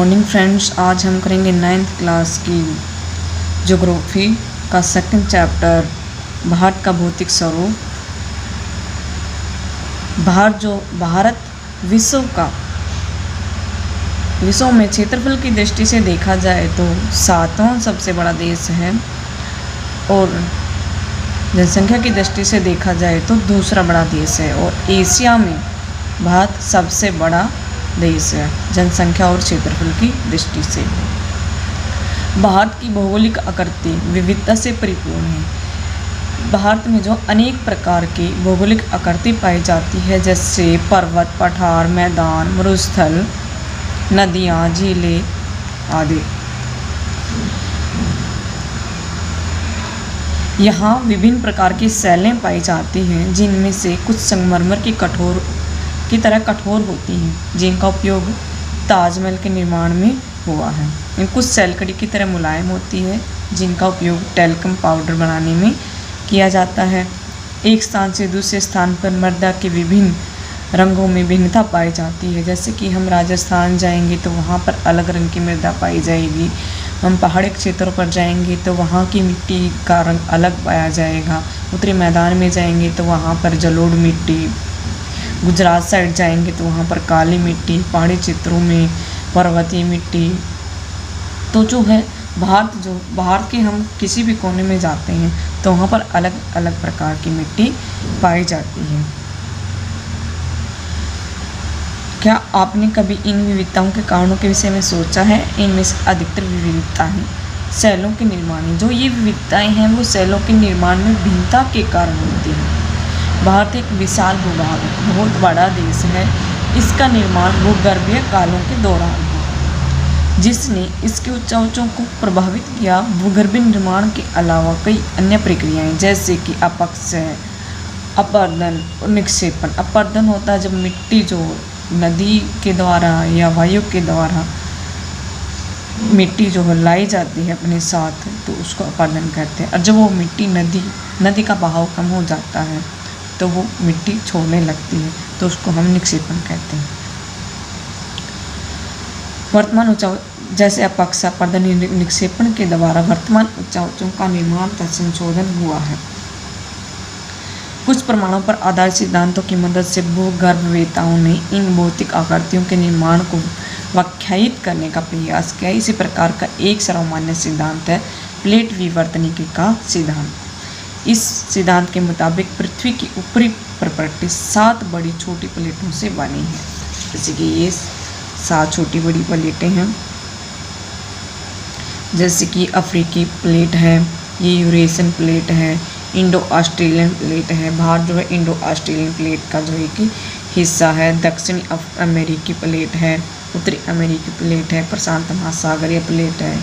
Morning friends, आज हम करेंगे 9th क्लास की ज्योग्राफी का सेकंड चैप्टर भारत का भौतिक स्वरूप। भारत विश्व में क्षेत्रफल की दृष्टि से देखा जाए तो 7वां सबसे बड़ा देश है और जनसंख्या की दृष्टि से देखा जाए तो दूसरा बड़ा देश है और एशिया में भारत सबसे बड़ा देश है जनसंख्या और क्षेत्रफल की दृष्टि से। भारत की भौगोलिक आकृति विविधता से परिपूर्ण है। भारत में जो अनेक प्रकार की भौगोलिक आकृति पाई जाती है, जैसे पर्वत, पठार, मैदान, मरुस्थल, नदियाँ, झीलें आदि। यहाँ विभिन्न प्रकार की शैलें पाई जाती हैं, जिनमें से कुछ संगमरमर की तरह कठोर होती हैं, जिनका उपयोग ताजमहल के निर्माण में हुआ है। कुछ शैलकड़ी की तरह मुलायम होती है, जिनका उपयोग टैल्कम पाउडर बनाने में किया जाता है। एक स्थान से दूसरे स्थान पर मृदा के विभिन्न रंगों में भिन्नता पाई जाती है। जैसे कि हम राजस्थान जाएंगे तो वहाँ पर अलग रंग की मृदा पाई जाएगी। हम पहाड़ी क्षेत्रों पर जाएंगे तो वहाँ की मिट्टी का रंग अलग पाया जाएगा। उत्तरी मैदान में जाएंगे तो वहाँ पर जलोढ़ मिट्टी, गुजरात साइड जाएंगे तो वहाँ पर काली मिट्टी, पहाड़ी क्षेत्रों में पर्वतीय मिट्टी। तो जो है भारत के हम किसी भी कोने में जाते हैं तो वहाँ पर अलग अलग प्रकार की मिट्टी पाई जाती है। क्या आपने कभी इन विविधताओं के कारणों के विषय में सोचा है? इनमें से अधिकतर विविधता है शैलों के निर्माण। जो ये विविधताएं हैं वो शैलों के निर्माण में भिन्नता के कारण होती हैं। भारत एक विशाल भूभाग है, बहुत बड़ा देश है। इसका निर्माण भूगर्भीय कालों के दौरान हुआ, जिसने इसके उच्चावचों को प्रभावित किया। भूगर्भीय निर्माण के अलावा कई अन्य प्रक्रियाएं, जैसे कि अपक्षय, अपरदन और निक्षेपण। अपरदन होता है जब मिट्टी जो नदी के द्वारा या वायु के द्वारा मिट्टी जो है लाई जाती है अपने साथ, तो उसको अपरदन कहते हैं। और जब वो मिट्टी नदी का बहाव कम हो जाता है तो वो मिट्टी छोड़ने लगती है, तो उसको हम निक्षेपण कहते हैं। वर्तमान ऊंचाई जैसे अपक्षय, अपरदन, निक्षेपण के द्वारा वर्तमान ऊंचाइयों का निर्माण तथा संशोधन हुआ है। कुछ प्रमाणों पर आधारित सिद्धांतों की मदद से भूगर्भवेत्ताओं ने इन भौतिक आकृतियों के निर्माण को व्याख्यायित करने का प्रयास किया। इसी प्रकार का एक सर्वमान्य सिद्धांत है प्लेट विवर्तनिकी का सिद्धांत। इस सिद्धांत के मुताबिक पृथ्वी की ऊपरी प्रपट्टी 7 बड़ी छोटी प्लेटों से बनी है। जैसे कि ये 7 छोटी बड़ी प्लेटें हैं, जैसे कि अफ्रीकी प्लेट है, ये यूरेशियन प्लेट है, इंडो ऑस्ट्रेलियन प्लेट है। भारत जो है इंडो ऑस्ट्रेलियन प्लेट का जो है कि हिस्सा है। दक्षिणी अमेरिकी प्लेट है, उत्तरी अमेरिकी प्लेट है, प्रशांत महासागरीय प्लेट है,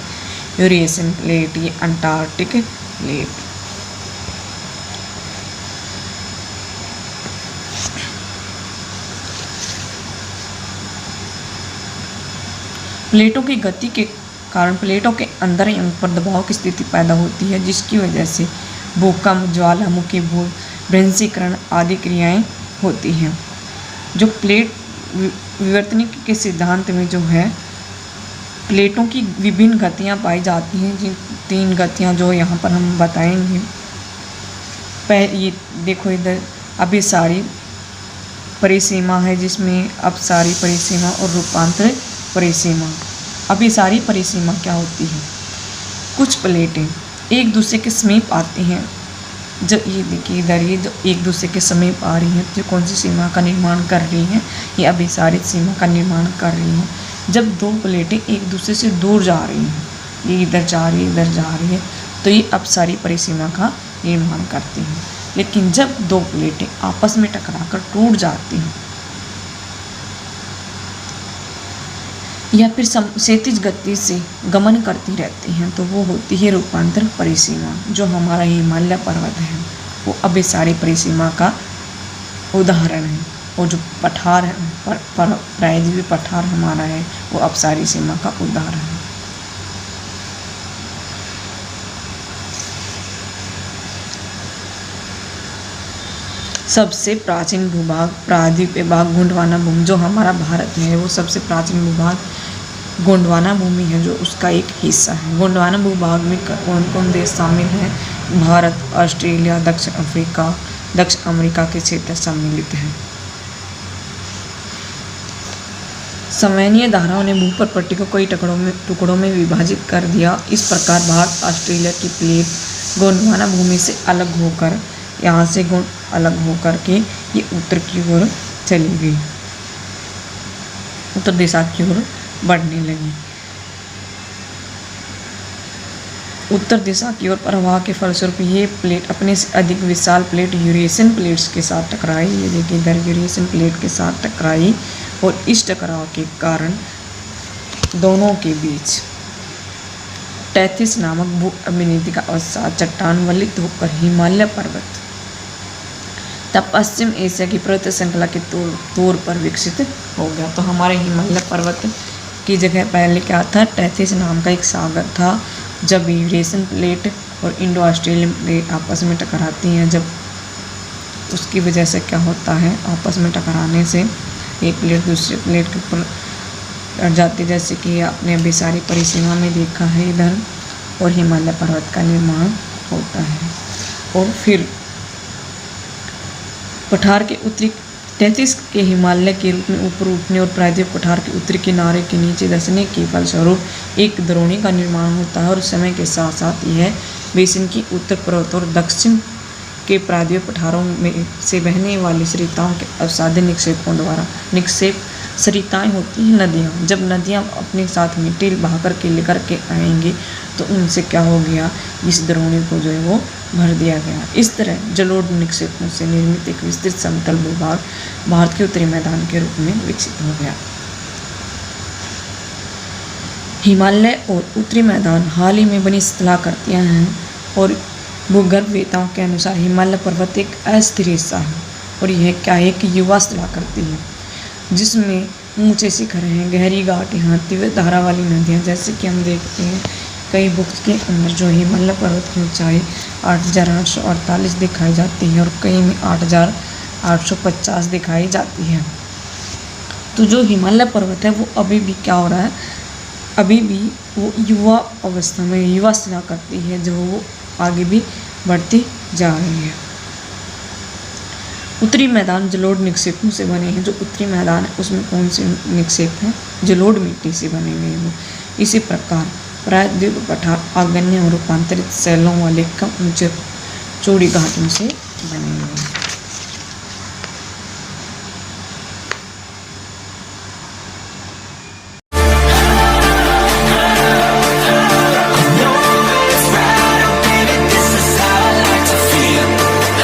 यूरेशियन प्लेट, ये अंटार्कटिक प्लेट। प्लेटों की गति के कारण प्लेटों के अंदर या ऊपर दबाव की स्थिति पैदा होती है, जिसकी वजह से भूकंप, ज्वालामुखी, भ्रंशीकरण आदि क्रियाएं होती हैं। जो प्लेट विवर्तनिकी के सिद्धांत में जो है प्लेटों की विभिन्न गतियां पाई जाती हैं, जिन 3 गतियां जो यहाँ पर हम बताएंगे। ये देखो, इधर अभिसारी परिसीमा है, जिसमें अपसारी परिसीमा और रूपांतर परिसीमा। अभिसारी परिसीमा क्या होती है? कुछ प्लेटें एक दूसरे के समीप आती हैं। जब ये देखिए इधर, ये जो एक दूसरे के समीप आ रही हैं, तो कौन सी सीमा का निर्माण कर रही हैं? ये अभिसारित सीमा का निर्माण कर रही हैं। जब 2 प्लेटें एक दूसरे से दूर जा रही हैं, ये इधर जा रही है, इधर जा रही है, तो ये अपसारी परिसीमा का निर्माण करती हैं। लेकिन जब 2 प्लेटें आपस में टकराकर टूट जाती हैं या फिर क्षैतिज गति से गमन करती रहती हैं, तो वो होती है रूपांतर परिसीमा। जो हमारा हिमालय पर्वत है वो अभिसारी परिसीमा का उदाहरण है, और जो पठार है प्रायद्वीपीय पठार हमारा है वो अपसारी सीमा का उदाहरण है। सबसे प्राचीन भूभाग प्रायद्वीपीय भाग गोंडवाना भूमि, जो हमारा भारत है वो सबसे प्राचीन भूभाग गोंडवाना भूमि है जो उसका एक हिस्सा है। गोंडवाना भूभाग में कौन कौन देश शामिल हैं? भारत, ऑस्ट्रेलिया, दक्षिण अमेरिका के क्षेत्र सम्मिलित हैं। समैनीय धाराओं ने भूप्रपट्टी को कई टुकड़ों में विभाजित कर दिया। इस प्रकार भारत ऑस्ट्रेलिया की प्लेट गोंडवाना भूमि से अलग होकर यहाँ से अलग होकर के ये उत्तर की ओर चली गई, उत्तर दिशा की ओर बढ़ने लगी। उत्तर दिशा की ओर प्रवाह के फलस्वरूप ये प्लेट अपने से अधिक विशाल प्लेट यूरेशियन प्लेट्स के साथ टकराई। ये देखिए इधर यूरेशियन प्लेट के साथ टकराई और इस टकराव के कारण दोनों के बीच टैथिस नामक भू अभिनीति का अवसाद चट्टान वलित होकर हिमालय पर्वत तब पश्चिम एशिया की पर्वत श्रृंखला के तौर पर विकसित हो गया। तो हमारे हिमालय पर्वत की जगह पहले क्या था? टैथिस नाम का एक सागर था। जब यूरेशियन प्लेट और इंडो ऑस्ट्रेलियन प्लेट आपस में टकराती हैं, जब उसकी वजह से क्या होता है, आपस में टकराने से एक प्लेट दूसरे प्लेट के ऊपर अड़ जाती, जैसे कि आपने अभी सारी परिसीमा में देखा है इधर, और हिमालय पर्वत का निर्माण होता है। और फिर पठार के उत्तरी तैंतीस के हिमालय के रूप में ऊपर उठने और प्रायद्वीप पठार के उत्तरी किनारे के नीचे धंसने के फलस्वरूप एक द्रोणी का निर्माण होता है और समय के साथ साथ यह बेसिन की उत्तर पर्वत और दक्षिण के प्रायद्वीप पठारों में से बहने वाली सरिताओं के अवसादे निक्षेपों द्वारा सरिताएं होती हैं नदियाँ। जब नदियाँ अपने साथ मिट्टी बहा कर के लेकर के आएंगी तो उनसे क्या हो गया, इस द्रोणी को जो है वो भर दिया गया। इस तरह जलोढ़ निक्षेपों से निर्मित एक विस्तृत समतल भूभाग भारत के उत्तरी मैदान के रूप में विकसित हो गया। हिमालय और उत्तरी मैदान हाल ही में बनी स्थलाकृतियाँ हैं और भूगर्भवेत्ताओं के अनुसार हिमालय पर्वत एक अस्थिर हिस्सा है और यह क्या है कि युवा स्थलाकृति है, जिसमें ऊंचे शिखर हैं, गहरी घाटियाँ हैं, तीव्र धारा वाली नदियाँ। जैसे कि हम देखते हैं कई बुक्स के अंदर जो हिमालय पर्वत की ऊंचाई 8,848 दिखाई जाती है और कई में 8,850 दिखाई जाती है। तो जो हिमालय पर्वत है वो अभी भी क्या हो रहा है, अभी भी वो युवा अवस्था में युवा स्थला करती है, जो वो आगे भी बढ़ती जा रही है। उत्तरी मैदान जलोढ़ निक्षेपों से बने हैं। जो उत्तरी मैदान है उसमें कौन से निक्षेप हैं? जलोढ़ मिट्टी से बने हुए हैं। इसी प्रकार प्रायद्वीप पठार आग्नेय और रूपांतरित शैलों वाले कम ऊंचे चौड़ी घाटियों से बने